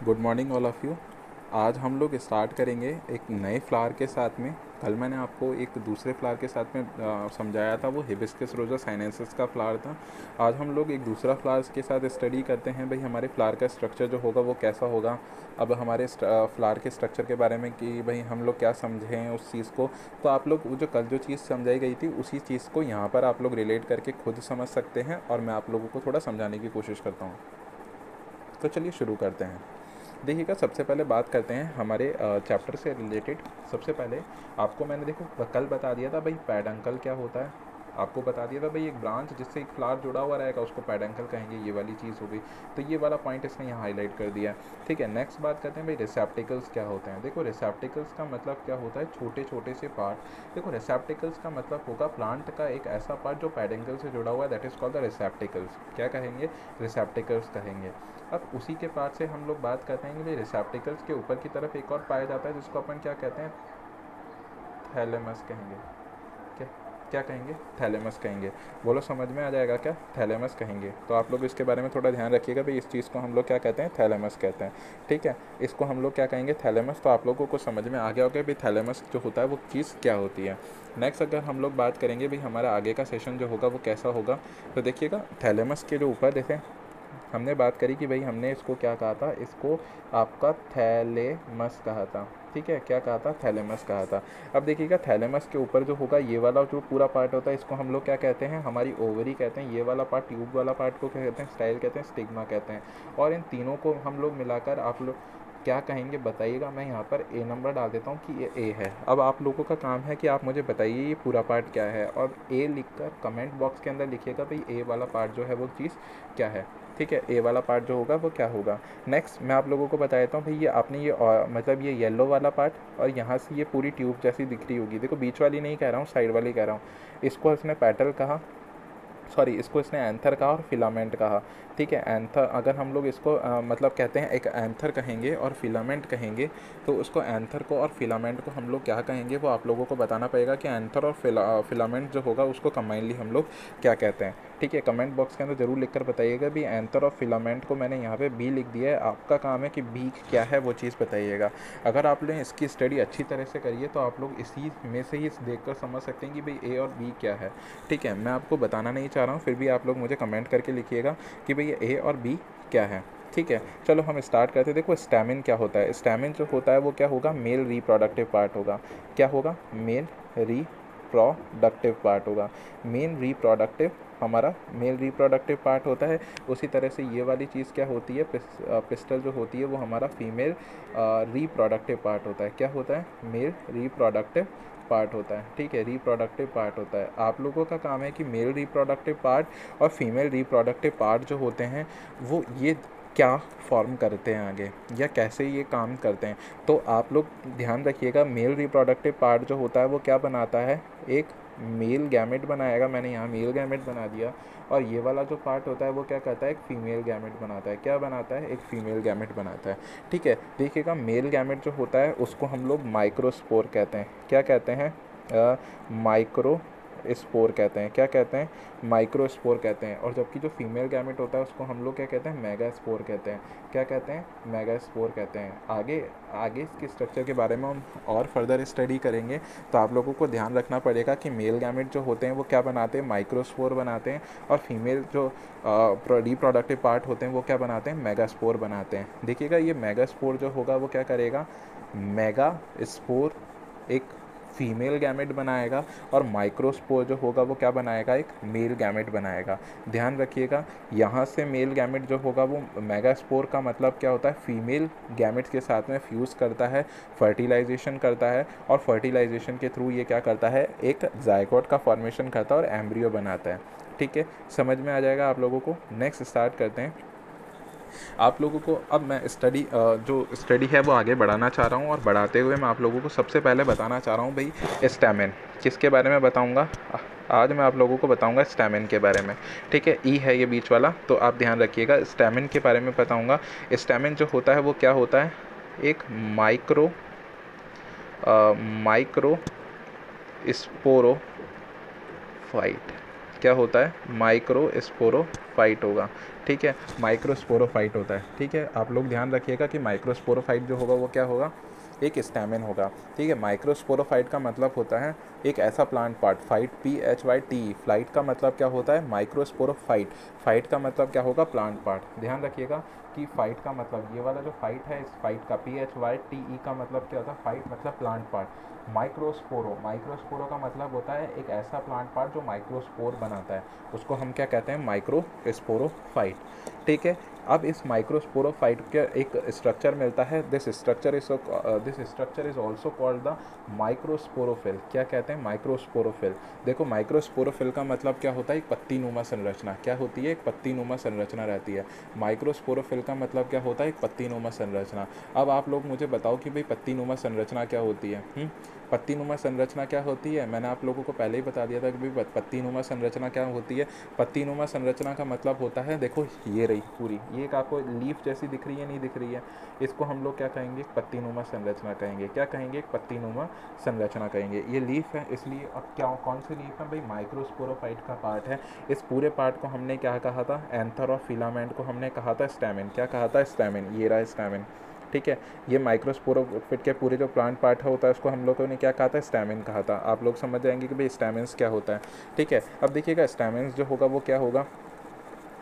Good morning all of you. आज हम लोग स्टार्ट करेंगे एक नए फ्लावर के साथ में। कल मैंने आपको एक दूसरे फ्लावर के साथ में समझाया था, वो हिबिस्कस रोजा साइनेंसिस का फ्लावर था। आज हम लोग एक दूसरा फ्लावर्स के साथ स्टडी करते हैं भाई हमारे फ्लावर का स्ट्रक्चर जो होगा वो कैसा होगा। अब हमारे फ्लावर के स्ट्रक्चर के बारे में कि भाई हम लोग क्या समझें उस चीज़ को, तो आप लोग वो जो कल जो चीज़ समझाई गई थी उसी चीज़ को यहाँ पर आप लोग रिलेट करके खुद समझ सकते हैं, और मैं आप लोगों को थोड़ा समझाने की कोशिश करता हूँ। तो चलिए शुरू करते हैं। देखिएगा, सबसे पहले बात करते हैं हमारे चैप्टर से रिलेटेड। सबसे पहले आपको मैंने देखो कल बता दिया था भाई पैडंकल क्या होता है। आपको बता दिया था भाई एक ब्रांच जिससे एक फ्लावर जुड़ा हुआ रहेगा उसको पैडंकल कहेंगे, ये वाली चीज़ हो गई। तो ये वाला पॉइंट इसने यहाँ हाईलाइट कर दिया है। ठीक है, नेक्स्ट बात करते हैं भाई रिसेप्टिकल्स क्या होते हैं। देखो रिसेप्टिकल्स का मतलब क्या होता है, छोटे छोटे से पार्ट। देखो रिसेप्टिकल्स का मतलब होगा प्लांट का एक ऐसा पार्ट जो पैडंकल से जुड़ा हुआ है, that is called the receptacles. क्या कहेंगे? रिसेप्टिकल्स कहेंगे। अब उसी के पार्ट से हम लोग बात करते हैं कि भाई रिसेप्टिकल्स के ऊपर की तरफ एक और पाया जाता है जिसको अपन क्या कहते हैं, थैलेमस कहेंगे। क्या क्या कहेंगे? थैलेमस कहेंगे। बोलो समझ में आ जाएगा क्या? थैलेमस कहेंगे। तो आप लोग इसके बारे में थोड़ा ध्यान रखिएगा भाई, इस चीज़ को हम लोग क्या कहते हैं, थैलेमस कहते हैं। ठीक है, इसको हम लोग क्या कहेंगे, थैलेमस। तो आप लोगों को समझ में आ गया होगा भाई थैलेमस जो होता है वो चीज़ क्या होती है। नेक्स्ट अगर हम लोग बात करेंगे भाई हमारा आगे का सेशन जो होगा वो कैसा होगा, तो देखिएगा थैलेमस के जो ऊपर देखें हमने बात करी कि भाई हमने इसको क्या कहा था, इसको आपका थैलेमस कहा था। ठीक है, क्या कहा था? थैलेमस कहा था। अब देखिएगा थैलेमस के ऊपर जो होगा ये वाला जो पूरा पार्ट होता है इसको हम लोग क्या कहते हैं, हमारी ओवरी कहते हैं। ये वाला पार्ट, ट्यूब वाला पार्ट को क्या कहते हैं, स्टाइल कहते हैं, स्टिग्मा कहते हैं। और इन तीनों को हम लोग मिलाकर आप लोग क्या कहेंगे बताइएगा। मैं यहाँ पर ए नंबर डाल देता हूँ कि ये ए है। अब आप लोगों का काम है कि आप मुझे बताइए ये पूरा पार्ट क्या है, और ए लिखकर कमेंट बॉक्स के अंदर लिखिएगा भाई ए वाला पार्ट जो है वो चीज़ क्या है। ठीक है, ए वाला पार्ट जो होगा वो क्या होगा। नेक्स्ट मैं आप लोगों को बता देता हूँ भाई, ये आपने ये मतलब ये येलो वाला पार्ट और यहाँ से ये पूरी ट्यूब जैसी दिख रही होगी। देखो बीच वाली नहीं कह रहा हूँ, साइड वाली कह रहा हूँ। इसको इसने पेटल कहा, सॉरी इसको इसने एंथर कहा और फिलामेंट कहा। ठीक है, एंथर अगर हम लोग इसको मतलब कहते हैं एक एंथर कहेंगे और फिलामेंट कहेंगे, तो उसको एंथर को और फिलामेंट को हम लोग क्या कहेंगे वो आप लोगों को बताना पड़ेगा कि एंथर और फिलामेंट जो होगा उसको कंबाइनली हम लोग क्या कहते हैं। ठीक है, कमेंट बॉक्स के अंदर ज़रूर लिखकर बताइएगा भी एंथर और फिलामेंट को मैंने यहाँ पे बी लिख दिया है। आपका काम है कि बी क्या है वो चीज़ बताइएगा। अगर आपने इसकी स्टडी अच्छी तरह से करी है तो आप लोग इसी में से ही देख कर समझ सकते हैं कि भाई ए और बी क्या है। ठीक है, मैं आपको बताना नहीं चाह रहा हूँ, फिर भी आप लोग मुझे कमेंट करके लिखिएगा कि भाई ये ए और बी क्या है। ठीक है, चलो हम स्टार्ट करते हैं। देखो स्टैमिन क्या होता है। स्टैमिन जो होता है वो क्या होगा, मेल रिप्रोडक्टिव पार्ट होगा। क्या होगा? मेल रिप्रोडक्टिव पार्ट होगा। मेन रिप्रोडक्टिव हमारा मेल रिप्रोडक्टिव पार्ट होता है। उसी तरह से ये वाली चीज़ क्या होती है, पिस्टल जो होती है वो हमारा फीमेल रिप्रोडक्टिव पार्ट होता है। क्या होता है? मेल रिप्रोडक्टिव पार्ट होता है। ठीक है, रिप्रोडक्टिव पार्ट होता है। आप लोगों का काम है कि मेल रिप्रोडक्टिव पार्ट और फीमेल रिप्रोडक्टिव पार्ट जो होते हैं वो ये क्या फॉर्म करते हैं आगे, या कैसे ये काम करते हैं। तो आप लोग ध्यान रखिएगा, मेल रिप्रोडक्टिव पार्ट जो होता है वो क्या बनाता है, एक मेल गैमेट बनाएगा। मैंने यहाँ मेल गैमेट बना दिया। और ये वाला जो पार्ट होता है वो क्या करता है, एक फीमेल गैमेट बनाता है। क्या बनाता है? एक फीमेल गैमेट बनाता है। ठीक है, देखिएगा मेल गैमेट जो होता है उसको हम लोग माइक्रोस्पोर कहते हैं। क्या कहते हैं? माइक्रो स्पोर कहते हैं। क्या कहते हैं? माइक्रोस्पोर कहते हैं। और जबकि जो फीमेल गैमेट होता है उसको हम लोग क्या कहते हैं, मेगा स्पोर कहते हैं। क्या कहते हैं? मेगा स्पोर कहते हैं। आगे आगे इसके स्ट्रक्चर के बारे में हम और फर्दर स्टडी करेंगे, तो आप लोगों को ध्यान रखना पड़ेगा कि मेल गैमेट जो होते हैं वो क्या बनाते हैं, माइक्रोस्पोर बनाते हैं, और फीमेल जो रिप्रोडक्टिव पार्ट होते हैं वो क्या बनाते हैं, मेगा स्पोर बनाते हैं। देखिएगा ये मेगा स्पोर जो होगा वो क्या करेगा, मेगा स्पोर एक फीमेल गैमेट बनाएगा, और माइक्रोस्पोर जो होगा वो क्या बनाएगा, एक मेल गैमेट बनाएगा। ध्यान रखिएगा, यहाँ से मेल गैमेट जो होगा वो मेगास्पोर का मतलब क्या होता है, फीमेल गैमेट्स के साथ में फ्यूज़ करता है, फर्टिलाइजेशन करता है, और फर्टिलाइजेशन के थ्रू ये क्या करता है, एक जायगोट का फॉर्मेशन करता है और एम्ब्रियो बनाता है। ठीक है, समझ में आ जाएगा आप लोगों को। नेक्स्ट स्टार्ट करते हैं। आप लोगों को अब मैं जो स्टडी है वो आगे बढ़ाना चाह रहा हूँ, और बढ़ाते हुए मैं आप लोगों को सबसे पहले बताना चाह रहा हूँ भाई स्टैमिन। किसके बारे में बताऊँगा? आज मैं आप लोगों को बताऊंगा स्टैमिन के बारे में। ठीक है, ई है ये बीच वाला, तो आप ध्यान रखिएगा। स्टैमिन के बारे में बताऊंगा। स्टैमिन जो होता है वो क्या होता है, एक माइक्रो स्पोरोफाइट। क्या होता है? माइक्रो स्पोरो माइक्रोस्पोरोफाइट होगा, ठीक है, माइक्रोस्पोरोफाइट होता है, ठीक है। आप लोग ध्यान रखिएगा कि माइक्रोस्पोरोफाइट जो होगा वो क्या होगा, एक स्टैमेन होगा, ठीक है। माइक्रोस्पोरोफाइट का मतलब होता है एक ऐसा plant part, fight PHYT, flight का मतलब क्या होता है, माइक्रोस्पोरोफाइट, फाइट का मतलब क्या होगा, प्लांट पार्ट। ध्यान रखिएगा कि फाइट का मतलब ये वाला जो फाइट है, इस फाइट का PHYTE का मतलब क्या होता है, फाइट मतलब प्लांट पार्ट। माइक्रोस्पोरो, माइक्रोस्पोरो का मतलब होता है एक ऐसा प्लांट पार्ट जो माइक्रोस्पोर बनाता है, उसको हम क्या कहते हैं, माइक्रोस्पोरोफाइट, ठीक है। अब इस माइक्रोस्पोरोफाइट के एक स्ट्रक्चर मिलता है, this structure is also called the microsporophyll. क्या कहते हैं, माइक्रोस्पोरोफिल। देखो माइक्रोस्पोरोफिल का मतलब क्या होता है, एक पत्ती नुमा संरचना। क्या होती है, एक पत्ती नुमा संरचना रहती है। माइक्रोस्पोरोफिल का मतलब क्या होता है, एक पत्ती नुमा संरचना। अब आप लोग मुझे बताओ कि भाई पत्ती नुमा संरचना क्या होती है। पत्ती नुमा संरचना क्या होती है, मैंने आप लोगों को पहले ही बता दिया था कि भाई पत्ती नुमा संरचना क्या होती है। पत्ती नुमा संरचना का मतलब होता है, देखो ये रही पूरी, ये एक आपको लीफ जैसी दिख रही है, नहीं दिख रही है, इसको हम लोग क्या कहेंगे, पत्ती नुमा संरचना कहेंगे। क्या कहेंगे, एक पत्ती नुमा संरचना कहेंगे। ये लीफ है, इसलिए अब क्या, कौन सी लीफ है भाई, माइक्रोस्पोरोफाइट का पार्ट है। इस पूरे पार्ट को हमने क्या कहा था, एंथर और फिलामेंट को हमने कहा था स्टैमेन। क्या कहा था, स्टैमेन, ये रहा स्टैमेन, ठीक है। ये माइक्रोस्पोरोफिट के पूरे जो प्लांट पार्ट होता है उसको हम लोगों ने क्या कहा था, स्टैमेन कहा था। आप लोग समझ जाएंगे कि भाई स्टैमेन्स क्या होता है, ठीक है। अब देखिएगा स्टैमेन्स जो होगा वो क्या होगा,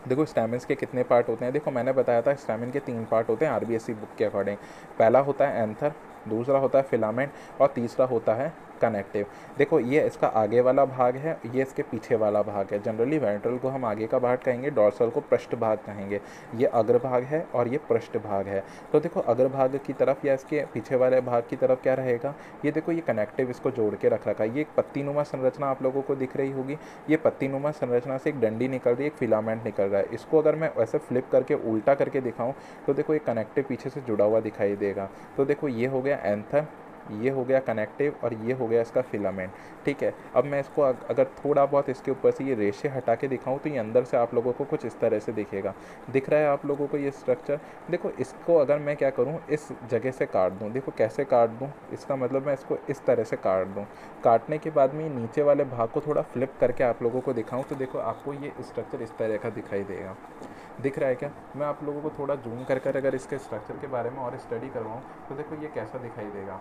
देखो स्टैमेन्स के कितने पार्ट होते हैं, देखो मैंने बताया था स्टैमेन के 3 पार्ट होते हैं RBSc बुक के अकॉर्डिंग। पहला होता है एंथर, दूसरा होता है फिलामेंट और तीसरा होता है कनेक्टिव। देखो ये इसका आगे वाला भाग है, ये इसके पीछे वाला भाग है। जनरली वेंट्रल को हम आगे का भाग कहेंगे, डॉर्सल को पृष्ठ भाग कहेंगे। ये अग्र भाग है और ये पृष्ठ भाग है। तो देखो अग्र भाग की तरफ या इसके पीछे वाले भाग की तरफ क्या रहेगा, ये देखो ये कनेक्टिव इसको जोड़ के रख रखा है। ये एक पत्तीनुमा संरचना आप लोगों को दिख रही होगी। ये पत्तीनुमा संरचना से एक डंडी निकल रही है, एक फिलामेंट निकल रहा है। इसको अगर मैं वैसे फ्लिप करके उल्टा करके दिखाऊं तो देखो ये कनेक्टिव पीछे से जुड़ा हुआ दिखाई देगा। तो देखो ये हो गया एंथर, ये हो गया कनेक्टिव और ये हो गया इसका फिलामेंट, ठीक है। अब मैं इसको अगर थोड़ा बहुत इसके ऊपर से ये रेशे हटा के दिखाऊं तो ये अंदर से आप लोगों को कुछ इस तरह से दिखेगा। दिख रहा है आप लोगों को ये स्ट्रक्चर। देखो इसको अगर मैं क्या करूं, इस जगह से काट दूं, देखो कैसे काट दूं, इसका मतलब मैं इसको इस तरह से काट दूं। काटने के बाद में नीचे वाले भाग को थोड़ा फ्लिप करके आप लोगों को दिखाऊं तो देखो आपको ये स्ट्रक्चर इस तरह का दिखाई देगा। दिख रहा है क्या, मैं आप लोगों को थोड़ा जूम कर कर अगर इसके स्ट्रक्चर के बारे में और स्टडी करवाऊँ तो देखो ये कैसा दिखाई देगा।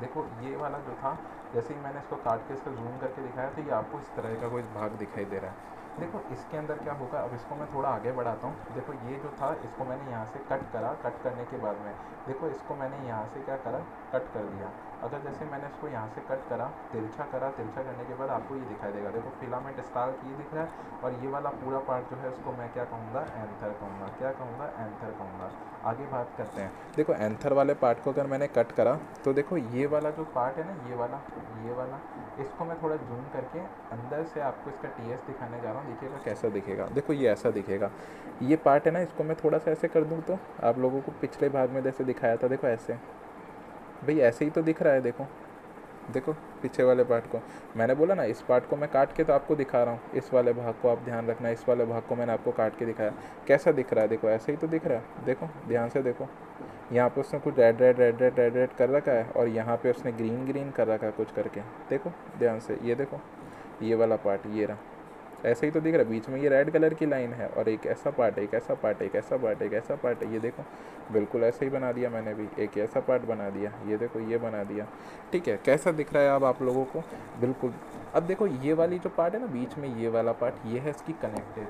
देखो ये वाला जो था, जैसे ही मैंने इसको काट के इसका जूम करके दिखाया तो ये आपको इस तरह का कोई भाग दिखाई दे रहा है। देखो इसके अंदर क्या होगा, अब इसको मैं थोड़ा आगे बढ़ाता हूँ। देखो ये जो था इसको मैंने यहाँ से कट करा, कट करने के बाद में देखो इसको मैंने यहाँ से क्या करा, कट कर दिया। अगर जैसे मैंने इसको यहाँ से कट करा, तिरछा करा, तिरछा करने के बाद आपको ये दिखाई देगा। देखो फिलामेंट स्टार्ट ये दिख रहा है और ये वाला पूरा पार्ट जो है उसको मैं क्या कहूँगा, एंथर कहूँगा। क्या कहूँगा, एंथर कहूँगा। आगे बात करते हैं। देखो एंथर वाले पार्ट को अगर मैंने कट करा तो देखो ये वाला जो पार्ट है ना, ये वाला इसको मैं थोड़ा जूम करके अंदर से आपको इसका TS दिखाने जा रहा हूँ। देखिएगा कैसा दिखेगा, देखो ये ऐसा दिखेगा। ये पार्ट है ना, इसको मैं थोड़ा सा ऐसे कर दूँ तो आप लोगों को पिछले भाग में जैसे दिखाया था, देखो ऐसे, भाई ऐसे ही तो दिख रहा है। देखो देखो पीछे वाले पार्ट को मैंने बोला ना, इस पार्ट को मैं काट के तो आपको दिखा रहा हूँ, इस वाले भाग को आप ध्यान रखना, इस वाले भाग को मैंने आपको काट के दिखाया। कैसा दिख रहा है, देखो ऐसे ही तो दिख रहा है। देखो ध्यान से देखो, यहाँ पे उसने कुछ रेड कर रखा है और यहाँ पे उसने ग्रीन कर रखा है कुछ करके। देखो ध्यान से, ये देखो ये वाला पार्ट ये रहा, ऐसे ही तो दिख रहा है। बीच में ये रेड कलर की लाइन है और एक ऐसा पार्ट है, एक ऐसा पार्ट है, एक ऐसा पार्ट है, एक ऐसा पार्ट है। ये देखो बिल्कुल ऐसे ही बना दिया मैंने भी, एक ऐसा पार्ट बना दिया, ये देखो ये बना दिया, ठीक है। कैसा दिख रहा है अब आप लोगों को, बिल्कुल। अब देखो ये वाली जो पार्ट है ना बीच में, ये वाला पार्ट, ये है इसकी कनेक्टिव।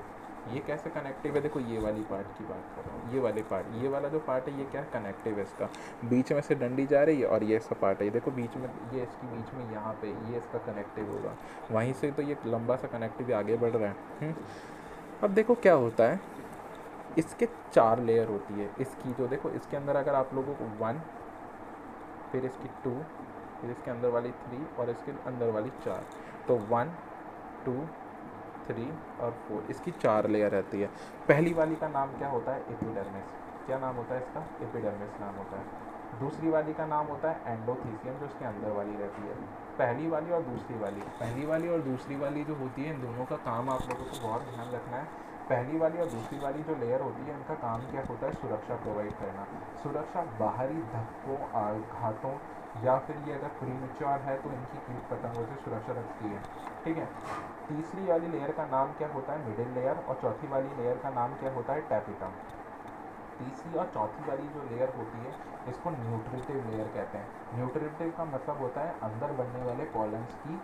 ये कैसे कनेक्टिव है, देखो ये वाली पार्ट की बात कर रहा हूँ, ये वाले पार्ट, ये वाला जो पार्ट है ये क्या कनेक्टिव है इसका। बीच में से डंडी जा रही है और ये इसका पार्ट है, ये देखो बीच में, ये इसकी बीच में यहाँ पे ये इसका कनेक्टिव होगा। वहीं से तो ये लंबा सा कनेक्टिव आगे बढ़ रहा है। अब देखो क्या होता है, इसके 4 लेयर होती है इसकी, जो देखो इसके अंदर अगर आप लोगों को 1, फिर इसकी 2, फिर इसके अंदर वाली 3 और इसके अंदर वाली 4, तो 1, 2, 3 और 4, इसकी 4 लेयर रहती है। पहली वाली का नाम क्या होता है, एपिडर्मिस। क्या नाम होता है इसका, एपिडर्मिस नाम होता है। दूसरी वाली का नाम होता है एंडोथीसियम, जो इसके अंदर वाली रहती है। पहली वाली और दूसरी वाली जो होती है, इन दोनों का काम आप लोगों को बहुत ध्यान रखना है। पहली वाली और दूसरी वाली जो लेयर होती है इनका काम क्या होता है, सुरक्षा प्रोवाइड करना। सुरक्षा बाहरी धक्कों, आघातों या फिर ये अगर प्रीमेच्योर है तो इनकी कीट पतंगों से सुरक्षा रखती है। ठीक है। तीसरी वाली लेयर का नाम क्या होता है, मिडिल लेयर, और चौथी वाली लेयर का नाम क्या होता है, टैपिटम। तीसरी और चौथी वाली जो लेयर होती है इसको न्यूट्रिटिव लेयर कहते हैं। न्यूट्रिटिव का मतलब होता है अंदर बनने वाले पॉलन्स की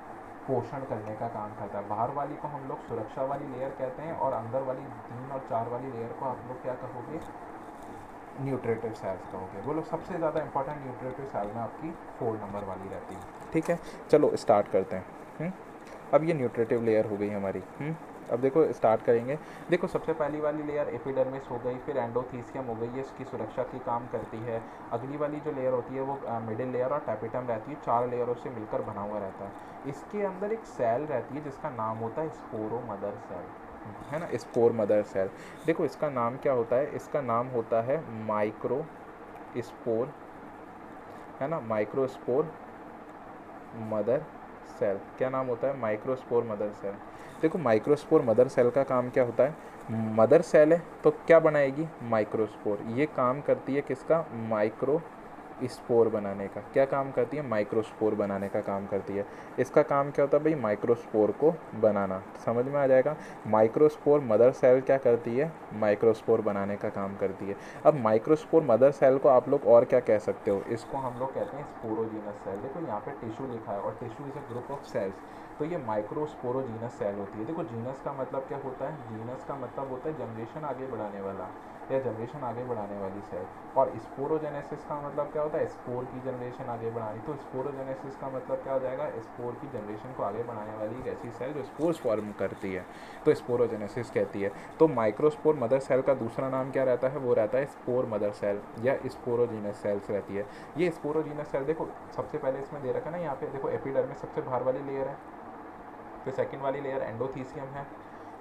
पोषण करने का काम करता है। बाहर वाली को हम लोग सुरक्षा वाली लेयर कहते हैं और अंदर वाली 3 और 4 वाली लेयर को आप लोग क्या कहोगे, न्यूट्रिटिव सेल्स कहोगे। बोलो सबसे ज़्यादा इंपॉर्टेंट न्यूट्रिटिव सेल में आपकी 4 नंबर वाली रहती है। ठीक है, चलो स्टार्ट करते हैं। अब ये न्यूट्रिटिव लेयर हो गई हमारी। अब देखो स्टार्ट करेंगे। देखो सबसे पहली वाली लेयर एपिडर्मिस हो गई, फिर एंडोथीसियम हो गई, ये इसकी सुरक्षा की काम करती है। अगली वाली जो लेयर होती है वो मिडिल लेयर और टैपिटम रहती है, 4 लेयरों से मिलकर बना हुआ रहता है। इसके अंदर एक सेल रहती है जिसका नाम होता है स्पोरो मदर सेल, है ना, स्पोर मदर सेल। देखो इसका नाम क्या होता है, इसका नाम होता है माइक्रो स्पोर, है ना, माइक्रोस्पोर मदर सेल। क्या नाम होता है, माइक्रोस्पोर मदर सेल। देखो माइक्रोस्पोर मदर सेल का काम क्या होता है, मदर सेल है तो क्या बनाएगी, माइक्रोस्पोर। ये काम करती है किसका, माइक्रो स्पोर बनाने का। क्या काम करती है, माइक्रोस्पोर बनाने का काम करती है। इसका काम क्या होता है भाई, माइक्रोस्पोर को बनाना। समझ में आ जाएगा। माइक्रोस्पोर मदर सेल क्या करती है, माइक्रोस्पोर बनाने का काम करती है। अब माइक्रोस्पोर मदर सेल को आप लोग और क्या कह सकते हो, इसको हम लोग कहते हैं स्पोरोजीनस सेल। देखो यहाँ पे टिश्यू लिखा है और tissue is a group of cells, तो ये माइक्रोस्पोरोजीनस सेल होती है। देखो जीनस का मतलब क्या होता है, जीनस का मतलब होता है जनरेशन आगे बढ़ाने वाला या जनरेशन आगे बढ़ाने वाली सेल, और स्पोरोजेनेसिस का मतलब क्या होता है, स्पोर की जनरेशन आगे बढ़ानी। तो स्पोरोजेनेसिस का मतलब क्या हो जाएगा, स्पोर की जनरेशन को आगे बढ़ाने वाली एक ऐसी सेल जो स्पोर्स फॉर्म करती है, तो स्पोरोजेनेसिस कहती है। तो माइक्रोस्पोर मदर सेल का दूसरा नाम क्या रहता है, वो रहता है स्पोर मदर सेल या स्पोरोजीनस सेल्स रहती है। ये स्पोरोजीनस सेल देखो सबसे पहले इसमें दे रखा है ना, यहाँ पे देखो एपिडर्मिस सबसे बाहर वाली लेयर है, फिर सेकंड वाली लेयर एंडोथीसियम है,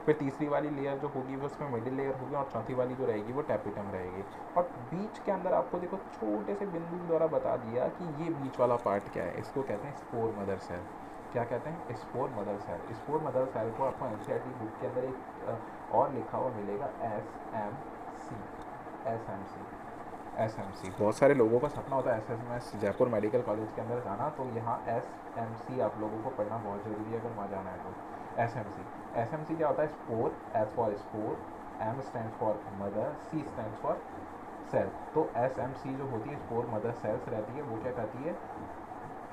फिर तीसरी वाली लेयर जो होगी वो उसमें मिडिल लेयर होगी, और चौथी वाली जो रहेगी वो टैपिटम रहेगी। और बीच के अंदर आपको देखो छोटे से बिंदु द्वारा बता दिया कि ये बीच वाला पार्ट क्या है, इसको कहते हैं स्पोर मदर सेल। क्या कहते हैं, spore mother cell. Spore mother cell को आपको एनसीईआरटी बुक के अंदर एक और लिखा हुआ मिलेगा, एसएमसी। बहुत सारे लोगों का सपना होता है एसएमएस जयपुर मेडिकल कॉलेज के अंदर जाना, तो यहाँ एसएमसी आप लोगों को पढ़ना बहुत ज़रूरी है अगर वहाँ जाना है तो। एसएमसी क्या होता है, spore, S for spore, M stands for mother, C stands for cell. तो एसएमसी जो होती है स्पोर मदर सेल्स रहती है, वो क्या करती है,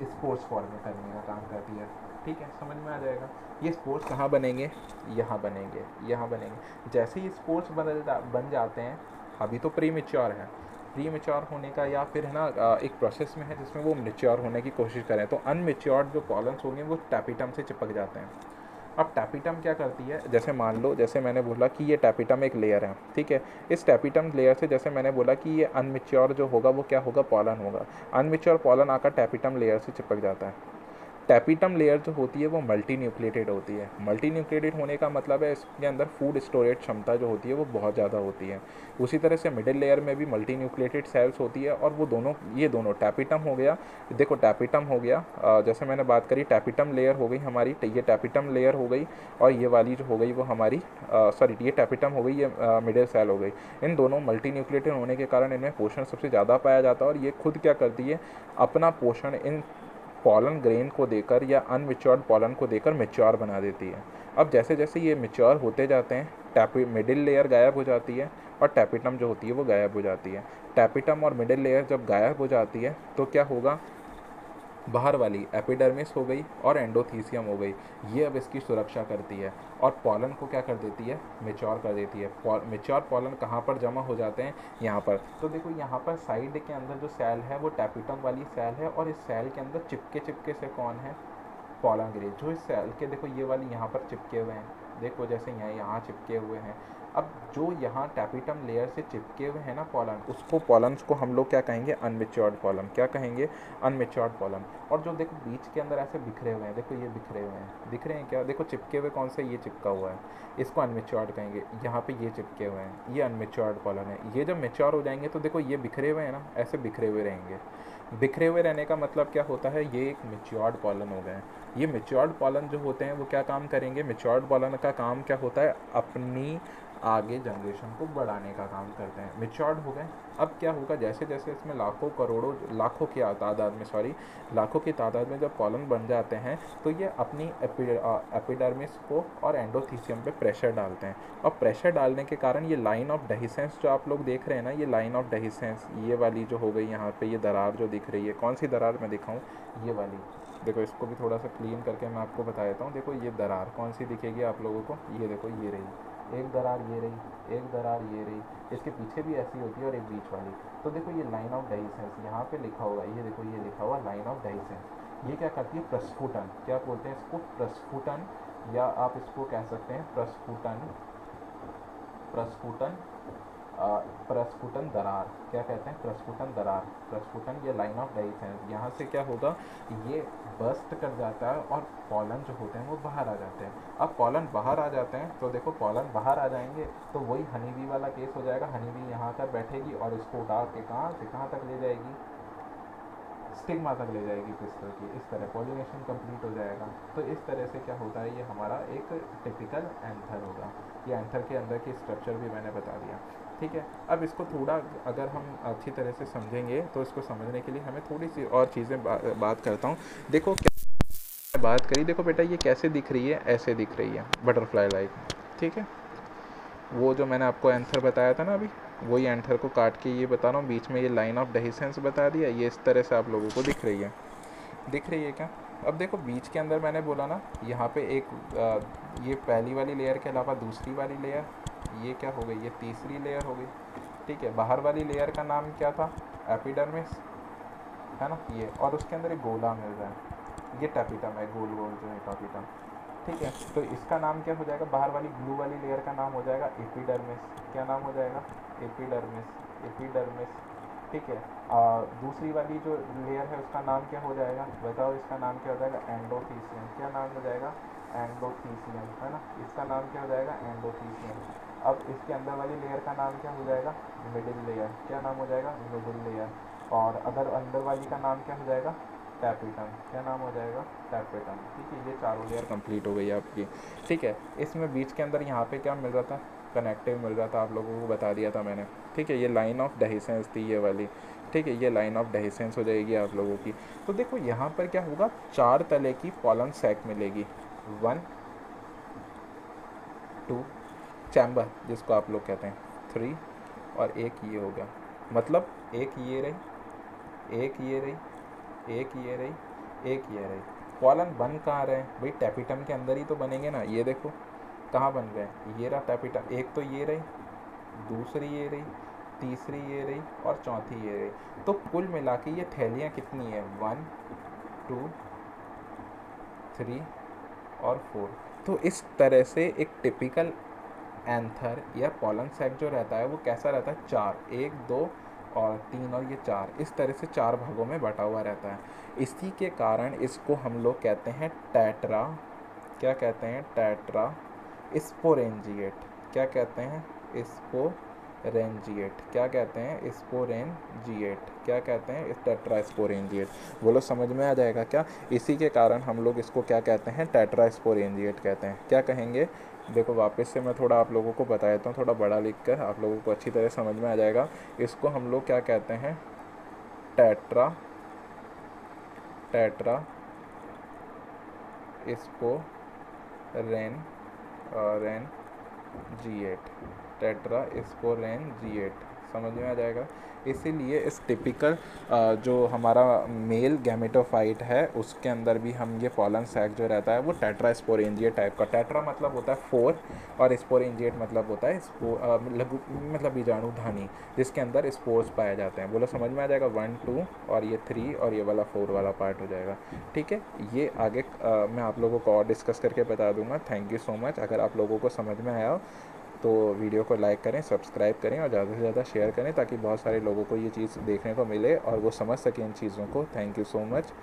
स्पोर्स फॉर्म करने का काम करती है। ठीक है, समझ में आ जाएगा। ये स्पोर्स कहाँ बनेंगे, यहाँ बनेंगे, यहाँ बनेंगे। जैसे ही स्पोर्स बन जाते हैं, अभी तो प्री मेच्योर है, प्री मेच्योर होने का या फिर है ना एक प्रोसेस में है जिसमें वो मेच्योर होने की कोशिश करें, तो अनमेच्योर्ड जो पॉलन्स होंगे वो टैपिटम से चिपक जाते हैं। अब टैपिटम क्या करती है, जैसे मान लो, जैसे मैंने बोला कि ये टैपिटम एक लेयर है, ठीक है। इस टैपिटम लेयर से जैसे मैंने बोला कि ये अनमेच्योर जो होगा वो क्या होगा, पॉलन होगा। अनमेच्योर पॉलन आकर टैपिटम लेयर से चिपक जाता है। टैपिटम लेयर जो होती है वो मल्टी न्यूक्लिएटेड होती है। मल्टी न्यूक्लिएटेड होने का मतलब है इसके अंदर फूड स्टोरेज क्षमता जो होती है वो बहुत ज़्यादा होती है। उसी तरह से मिडिल लेयर में भी मल्टी न्यूक्लिएटेड सेल्स होती है, और वो दोनों, ये दोनों टैपिटम हो गया, देखो टैपिटम हो गया, जैसे मैंने बात करी टैपिटम लेयर हो गई हमारी, ये टैपिटम लेयर हो गई, और ये वाली जो हो गई वो हमारी सॉरी ये टैपिटम हो गई, ये मिडिल सेल हो गई। इन दोनों मल्टी न्यूक्लिएटेड होने के कारण इनमें पोषण सबसे ज़्यादा पाया जाता है, और ये खुद क्या करती है, अपना पोषण इन पॉलन ग्रेन को देकर या अनमेच्योर्ड पॉलन को देकर मेच्योर बना देती है। अब जैसे जैसे ये मेच्योर होते जाते हैं, मिडिल लेयर गायब हो जाती है और टैपिटम जो होती है वो गायब हो जाती है। टैपिटम और मिडिल लेयर जब गायब हो जाती है तो क्या होगा, बाहर वाली एपिडर्मिस हो गई और एंडोथीसियम हो गई, ये अब इसकी सुरक्षा करती है और पॉलन को क्या कर देती है, मेच्योर कर देती है। मेच्योर पॉलन कहाँ पर जमा हो जाते हैं, यहाँ पर। तो देखो यहाँ पर साइड के अंदर जो सेल है वो टैपिटम वाली सेल है, और इस सेल के अंदर चिपके चिपके से कौन है, पॉलन ग्रेन। जो इस सेल के देखो ये वाली यहाँ पर चिपके हुए हैं, देखो जैसे यहाँ चिपके हुए हैं। अब जो यहाँ टैपिटम लेयर से चिपके हुए हैं ना पॉलन, उसको पॉलन्स को हम लोग क्या कहेंगे, अनमेच्योर्ड पॉलन। क्या कहेंगे, अनमेच्योर्ड पॉलन। और जो देखो बीच के अंदर ऐसे बिखरे हुए हैं, देखो ये बिखरे हुए हैं, दिख रहे हैं क्या, देखो चिपके हुए कौन से, ये चिपका हुआ है, इसको अनमेच्योर्ड कहेंगे। यहाँ पे ये चिपके हुए हैं, ये अनमेच्योर्ड पॉलन है। ये जब मेच्योर हो जाएंगे तो देखो ये बिखरे हुए हैं ना, ऐसे बिखरे हुए रहेंगे। बिखरे हुए रहने का मतलब क्या होता है, ये एक मेच्योर्ड पॉलन हो गए। ये मेच्योर्ड पॉलन जो होते हैं वो क्या काम करेंगे, मेच्योर्ड पॉलन का काम क्या होता है, अपनी आगे जनरेशन को बढ़ाने का काम करते हैं। मेच्योर्ड हो गए। अब क्या होगा, जैसे जैसे इसमें लाखों करोड़ों लाखों की तादाद में लाखों की तादाद में जब पॉलन बन जाते हैं तो ये अपनी एपिडर्मिस को और एंडोथीसियम पे प्रेशर डालते हैं। और प्रेशर डालने के कारण ये लाइन ऑफ डेहिसेंस जो आप लोग देख रहे हैं ना, ये लाइन ऑफ डेहिसेंस ये वाली जो हो गई यहाँ पे, ये दरार जो दिख रही है, कौन सी दरार मैं दिखाऊँ, ये वाली देखो, इसको भी थोड़ा सा क्लीन करके मैं आपको बता देता हूँ। देखो ये दरार कौन सी दिखेगी आप लोगों को, ये देखो ये रही एक दरार, ये रही एक दरार, ये रही, इसके पीछे भी ऐसी होती है और एक बीच वाली। तो देखो ये लाइन ऑफ डेहिसेंस यहाँ पे लिखा होगा, ये देखो ये लिखा हुआ लाइन ऑफ डेहिसेंस। ये क्या करती है, प्रस्फुटन, क्या बोलते हैं इसको, प्रस्फुटन, या आप इसको कह सकते हैं प्रस्फुटन, प्रस्फुटन प्रस्फुटन दरार, क्या कहते हैं, प्रस्फुटन दरार, प्रस्फुटन, ये लाइन ऑफ डेहिसेंस। यहाँ से क्या होगा, ये बस्ट कर जाता है और पॉलन जो होते हैं वो बाहर आ जाते हैं। अब पॉलन बाहर आ जाते हैं तो देखो पॉलन बाहर आ जाएंगे तो वही हनी बी वाला केस हो जाएगा। हनी बी यहाँ तक बैठेगी और इसको उड़ा के कहाँ से कहाँ तक ले जाएगी, स्टिग्मा तक ले जाएगी पिस्टल की। इस तरह पॉलिनेशन कंप्लीट हो जाएगा। तो इस तरह से क्या होता है, ये हमारा एक टिपिकल एंथर होगा। ये एंथर के अंदर की स्ट्रक्चर भी मैंने बता दिया, ठीक है। अब इसको थोड़ा अगर हम अच्छी तरह से समझेंगे तो इसको समझने के लिए हमें थोड़ी सी और चीज़ें बात करता हूँ। देखो क्या बात करी, देखो बेटा ये कैसे दिख रही है, ऐसे दिख रही है बटरफ्लाई लाइक, ठीक है। वो जो मैंने आपको एंथर बताया था ना अभी, वही एंथर को काट के ये बता रहा हूँ, बीच में ये लाइन ऑफ डेहिसेंस बता दिया, ये इस तरह से आप लोगों को दिख रही है, दिख रही है क्या। अब देखो बीच के अंदर मैंने बोला ना, यहाँ पे एक ये पहली वाली लेयर के अलावा दूसरी वाली लेयर, ये क्या हो गई, ये तीसरी लेयर हो गई, ठीक है। बाहर वाली लेयर का नाम क्या था, एपिडर्मिस, है ना ये, और उसके अंदर एक गोला मिल रहा है, ये टैपिटम है, गोल गोल जो है टैपिटम, ठीक है। तो इसका नाम क्या हो जाएगा, बाहर वाली ब्लू वाली लेयर का नाम हो जाएगा एपिडर्मिस। क्या नाम हो जाएगा, एपिडर्मिस, एपिडर्मिस, ठीक है। दूसरी वाली जो लेयर है उसका नाम क्या हो जाएगा, बताओ इसका नाम क्या हो जाएगा, एंडोथीसियम। क्या नाम हो जाएगा, एंडोथीसियम, है ना, इसका नाम क्या हो जाएगा, एंडोथीसियम। अब इसके अंदर वाली लेयर का नाम क्या हो जाएगा, मिडिल लेयर। क्या नाम हो जाएगा, मिडिल लेयर। और अगर अंदर वाली का नाम क्या हो जाएगा, टैपिटम। क्या नाम हो जाएगा, टैपिटम, ठीक है। ये चारों लेयर कंप्लीट हो गई आपकी, ठीक है। इसमें बीच के अंदर यहाँ पे क्या मिल रहा था, कनेक्टिव मिल रहा था, आप लोगों को बता दिया था मैंने, ठीक है। ये लाइन ऑफ डेहिसेंस थी ये वाली, ठीक है। ये लाइन ऑफ डेहिसेंस हो जाएगी आप लोगों की। तो देखो यहाँ पर क्या होगा, 4 तले की पॉलन सैक मिलेगी, 1 2 चैम्बर जिसको आप लोग कहते हैं, 3 और एक ये हो गया, मतलब एक ये रही, एक ये रही, एक ये रही, एक ये रही। पॉलन बन कहाँ रहे हैं भाई, टैपिटम के अंदर ही तो बनेंगे ना। ये देखो कहाँ बन रहे हैं, ये रहा टैपिटम, एक तो ये रही, दूसरी ये रही, तीसरी ये रही और चौथी ये रही। तो कुल मिला के ये थैलियाँ कितनी है, 1 2 3 और 4। तो इस तरह से एक टिपिकल एंथर या पॉलन सैक जो रहता है वो कैसा रहता है, 4, 1 2 और 3 और ये 4, इस तरह से 4 भागों में बटा हुआ रहता है। इसी के कारण इसको हम लोग कहते हैं टैट्रा, क्या कहते हैं, टैट्रा स्पोरेंजिएट। क्या कहते हैं, स्पोरेंजिएट। क्या कहते हैं, स्पोरेंजिएट। क्या कहते हैं, टेट्रा स्पोरेंजिएट। बोलो समझ में आ जाएगा क्या। इसी के कारण हम लोग इसको क्या कहते हैं, टेट्रा स्पोरेंजिएट कहते हैं। क्या कहेंगे, देखो वापस से मैं थोड़ा आप लोगों को बता देता हूँ, थोड़ा बड़ा लिख कर, आप लोगों को अच्छी तरह समझ में आ जाएगा। इसको हम लोग क्या कहते हैं, tetra, tetra sporangiate, tetra sporangiate, समझ में आ जाएगा। इसीलिए इस टिपिकल जो हमारा मेल गैमेटोफाइट है उसके अंदर भी हम ये पॉलन सैक जो रहता है वो टेट्रा स्पोरेंजिएट टाइप का, टेट्रा मतलब होता है 4 और स्पोरेंजिएट मतलब होता है लघु मतलब बीजाणुधानी, जिसके अंदर स्पोर्स पाए जाते हैं। बोलो समझ में आ जाएगा, 1 2 और ये 3 और ये वाला 4 वाला पार्ट हो जाएगा, ठीक है। ये आगे मैं आप लोगों को और डिस्कस करके बता दूंगा। Thank you so much. अगर आप लोगों को समझ में आया तो वीडियो को लाइक करें, सब्सक्राइब करें और ज़्यादा से ज़्यादा शेयर करें ताकि बहुत सारे लोगों को ये चीज़ देखने को मिले और वो समझ सकें इन चीज़ों को। Thank you so much.